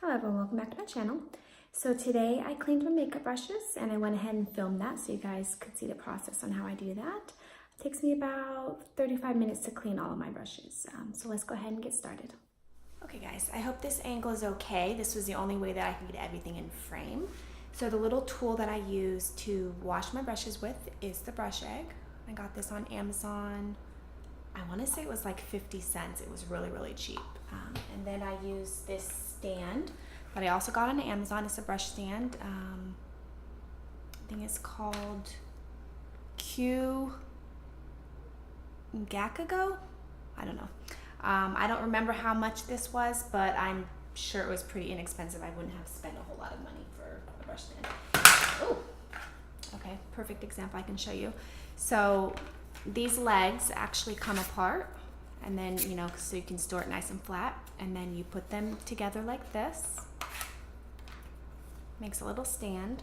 Hello everyone, welcome back to my channel. So today I cleaned my makeup brushes and I went ahead and filmed that so you guys could see the process on how I do that. It takes me about 35 minutes to clean all of my brushes. So let's go ahead and get started. Okay guys, I hope this angle is okay. This was the only way that I could get everything in frame. So the little tool that I use to wash my brushes with is the brush egg. I got this on Amazon. I want to say it was like 50 cents. It was really cheap. And then I use this stand that I also got on Amazon. It's a brush stand. I think it's called Q Gakago. I don't know. I don't remember how much this was, but I'm sure it was pretty inexpensive. I wouldn't have spent a whole lot of money for a brush stand. Oh, okay, perfect example I can show you. So these legs actually come apart, and then, you know, so you can store it nice and flat, and then you put them together like this. Makes a little stand,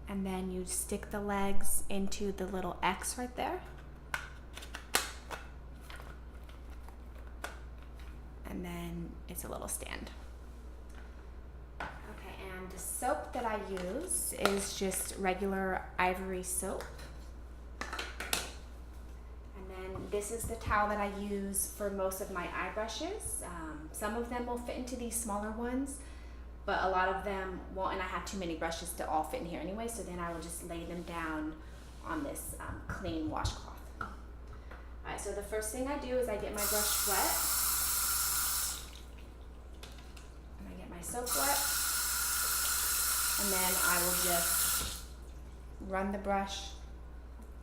and then you stick the legs into the little X right there. And then it's a little stand. Okay, and the soap that I use is just regular Ivory soap. This is the towel that I use for most of my eye brushes. Some of them will fit into these smaller ones, but a lot of them won't, and I have too many brushes to all fit in here anyway, so then I will just lay them down on this clean washcloth. Alright, so the first thing I do is I get my brush wet, and I get my soap wet, and then I will just run the brush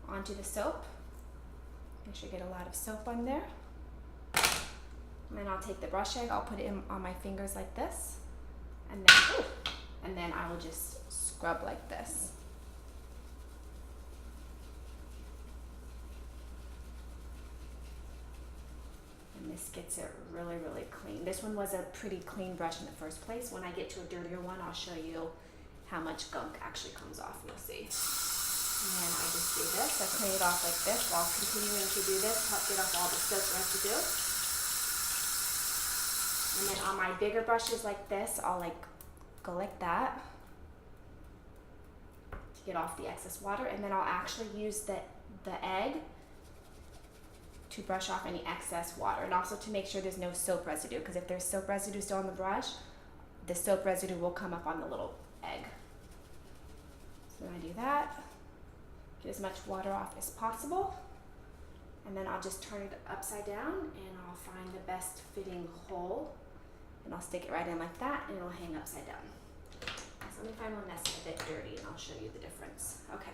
onto the soap. Make sure you get a lot of soap on there. And then I'll take the brush egg, I'll put it on my fingers like this. And then I will just scrub like this. And this gets it really clean. This one was a pretty clean brush in the first place. When I get to a dirtier one, I'll show you how much gunk actually comes off, you'll see. And then I just do this, I clean it off like this while continuing to do this, help get off all the soap residue. And then on my bigger brushes like this, I'll like go like that to get off the excess water. And then I'll actually use the egg to brush off any excess water, and also to make sure there's no soap residue, because if there's soap residue still on the brush, the soap residue will come up on the little egg. So then I do that. Get as much water off as possible, and then I'll just turn it upside down and I'll find the best fitting hole, and I'll stick it right in like that, and it'll hang upside down. So let me find one that's a bit dirty and I'll show you the difference. Okay,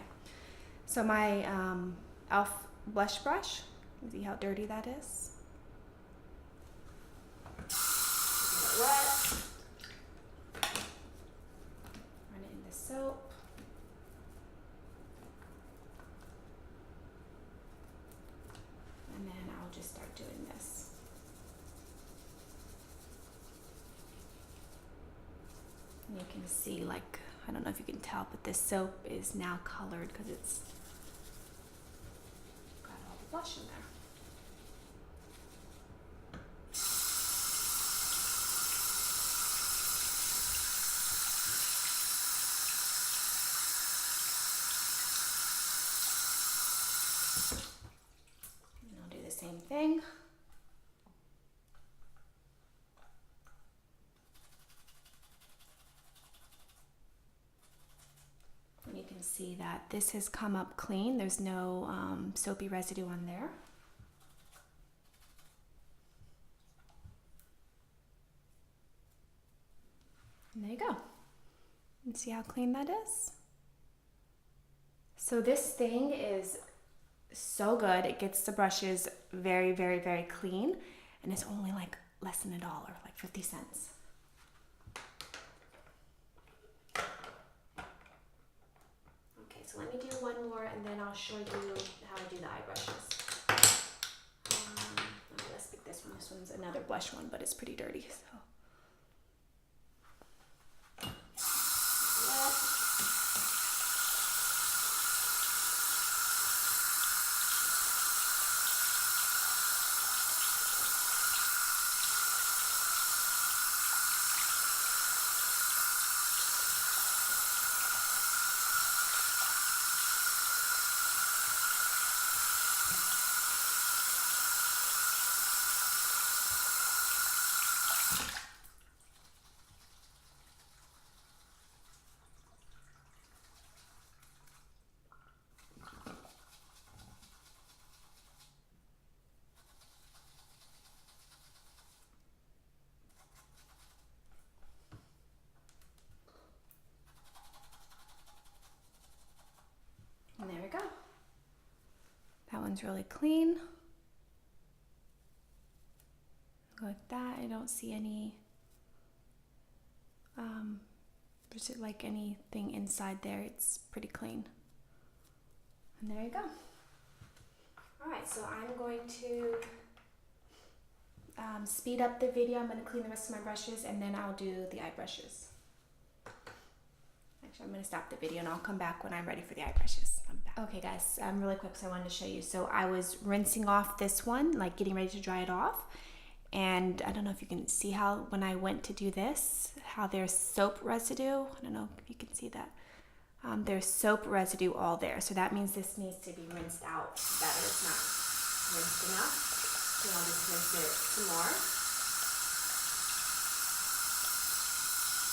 so my e.l.f. blush brush, see how dirty that is? Get it wet, run it in the soap. And then I'll just start doing this. And you can see, like, I don't know if you can tell, but this soap is now colored because it's got all the blush in there. Same thing. And you can see that this has come up clean. There's no soapy residue on there. And there you go. And see how clean that is? So this thing is so good. It gets the brushes very clean, and it's only like less than $1, like 50 cents. Okay, so let me do one more and then I'll show you how I do the eye brushes. Okay, let's pick this one. This one's another blush one, but it's pretty dirty, so. one's really clean. Like that, I don't see any, like anything inside there. It's pretty clean. And there you go. All right, so I'm going to speed up the video. I'm going to clean the rest of my brushes and then I'll do the eye brushes. Actually, I'm going to stop the video and I'll come back when I'm ready for the eye brushes. I'm back. Okay guys, really quick, so I wanted to show you. So I was rinsing off this one, like getting ready to dry it off. And I don't know if you can see how when I went to do this, how there's soap residue. I don't know if you can see that. There's soap residue all there. So that means this needs to be rinsed out better. It's not rinsed enough. So I'll just rinse it some more.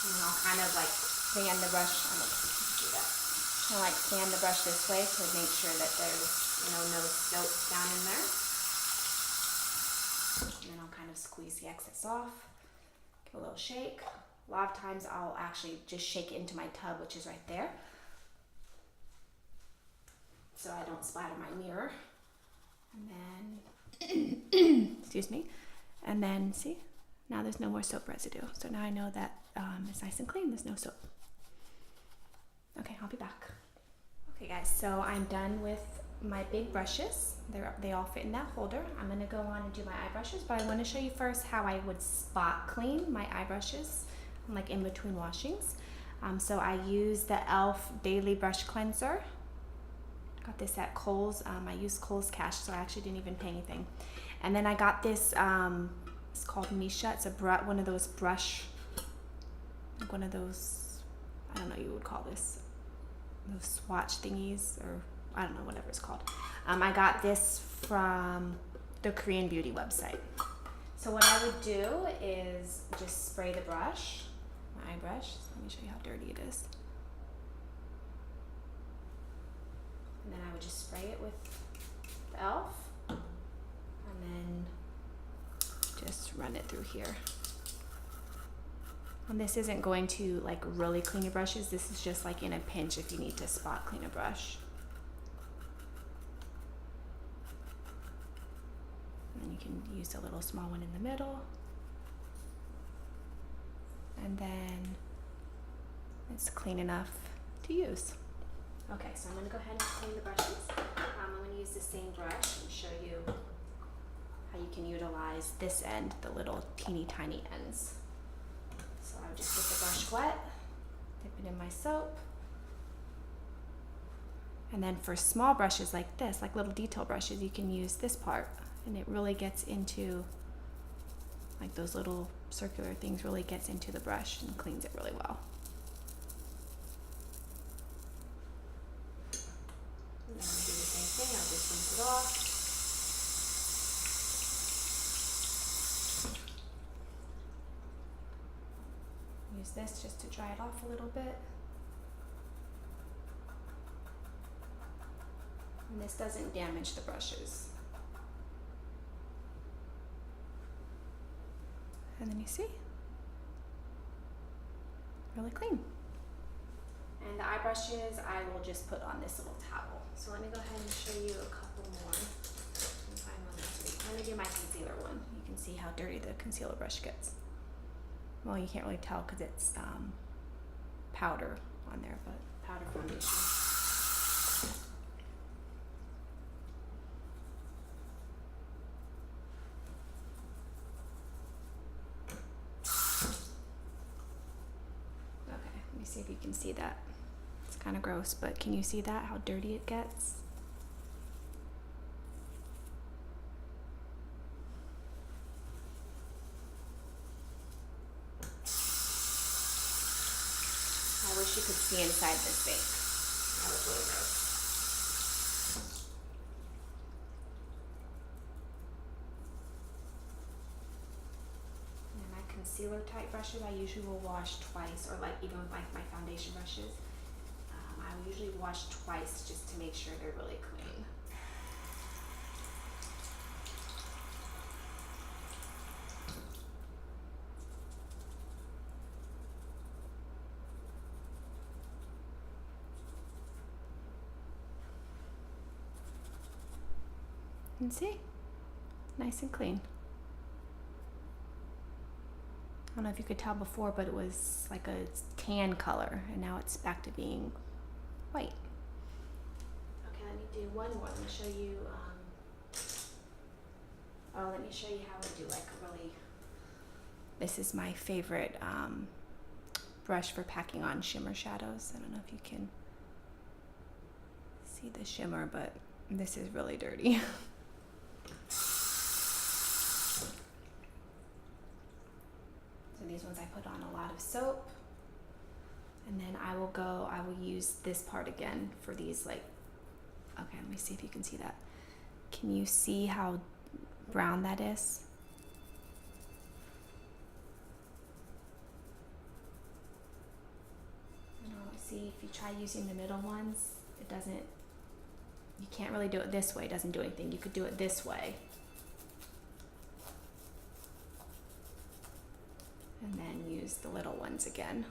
And then I'll kind of like fan the brush. I don't know if you can see that. Kind of like fan the brush this way to make sure that there's, no soap down in there. And then I'll kind of squeeze the excess off. Give a little shake. A lot of times I'll actually just shake it into my tub, which is right there, so I don't splatter my mirror. And then, excuse me, and then see, now there's no more soap residue. So now I know that it's nice and clean, there's no soap. Okay, I'll be back. Okay guys, so I'm done with my big brushes. They all fit in that holder. I'm gonna go on and do my eye brushes, but I wanna show you first how I would spot clean my eye brushes, like in between washings. So I use the e.l.f. Daily Brush Cleanser. Got this at Kohl's. I used Kohl's Cash, so I actually didn't even pay anything. And then I got this, it's called Misha. It's one of those brush, like one of those, I don't know what you would call this, those swatch thingies, or I don't know, whatever it's called. I got this from the Korean beauty website. So what I would do is just spray the brush, my eye brush. So let me show you how dirty it is. And then I would just spray it with the e.l.f. and then just run it through here. And this isn't going to like really clean your brushes. This is just like in a pinch if you need to spot clean a brush. And then you can use a little small one in the middle. And then it's clean enough to use. Okay, so I'm gonna go ahead and clean the brushes. I'm gonna use the same brush and show you how you can utilize this end, the little teeny tiny ends. So I would just get the brush wet, dip it in my soap. And then for small brushes like this, like little detail brushes, you can use this part, and it really gets into, like those little circular things really gets into the brush and cleans it really well. And then I'll do the same thing, I'll just rinse it off. Use this just to dry it off a little bit. And this doesn't damage the brushes. And then you see, really clean. And the eye brushes, I will just put on this little towel. So let me go ahead and show you a couple more. I'm gonna do my concealer one. You can see how dirty the concealer brush gets. Well, you can't really tell because it's powder on there, but powder foundation. See if you can see that. It's kind of gross, but can you see that, how dirty it gets? I wish you could see inside this sink. That was really gross. Concealer type brushes I usually will wash twice, or like even with like my foundation brushes, I will usually wash twice just to make sure they're really clean. And see, nice and clean. I don't know if you could tell before, but it was like a tan color, and now it's back to being white. Okay, let me do one more. Let me show you, let me show you how I do like a really, this is my favorite brush for packing on shimmer shadows. I don't know if you can see the shimmer, but this is really dirty. So these ones I put on a lot of soap, and then I will use this part again for these, like, okay, let me see if you can see that. Can you see how brown that is? I don't know, see, if you try using the middle ones, it doesn't, you can't really do it this way, it doesn't do anything. You could do it this way. And then use the little ones again.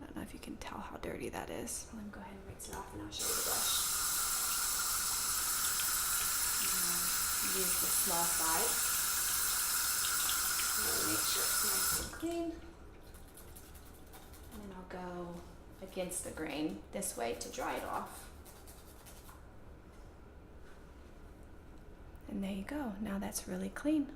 I don't know if you can tell how dirty that is. Let me go ahead and rinse it off and I'll show you the brush. Use the small side. Make sure it's nice and clean. And then I'll go against the grain this way to dry it off. And there you go. Now that's really clean.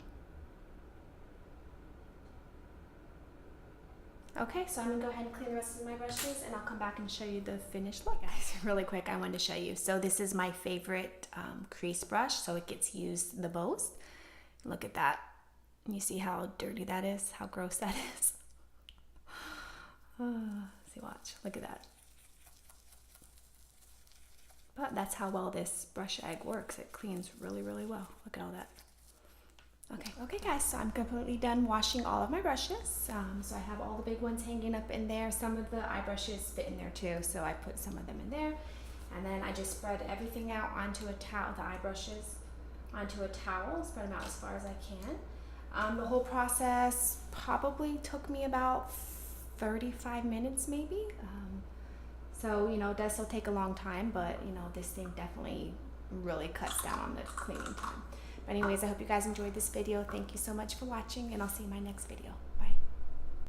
Okay, so I'm gonna go ahead and clean the rest of my brushes and I'll come back and show you the finished look. Guys, really quick, I wanted to show you. So this is my favorite crease brush, so it gets used the most. Look at that. You see how dirty that is? How gross that is? See, watch, look at that. But that's how well this brush egg works. It cleans really, really well. Look at all that. Okay guys, so I'm completely done washing all of my brushes. So I have all the big ones hanging up in there. Some of the eye brushes fit in there too, so I put some of them in there. And then I just spread everything out onto a towel, the eye brushes onto a towel, spread them out as far as I can. The whole process probably took me about 35 minutes maybe. So, you know, it does still take a long time, but, you know, this thing definitely really cuts down on the cleaning time. But anyways, I hope you guys enjoyed this video. Thank you so much for watching, and I'll see you in my next video.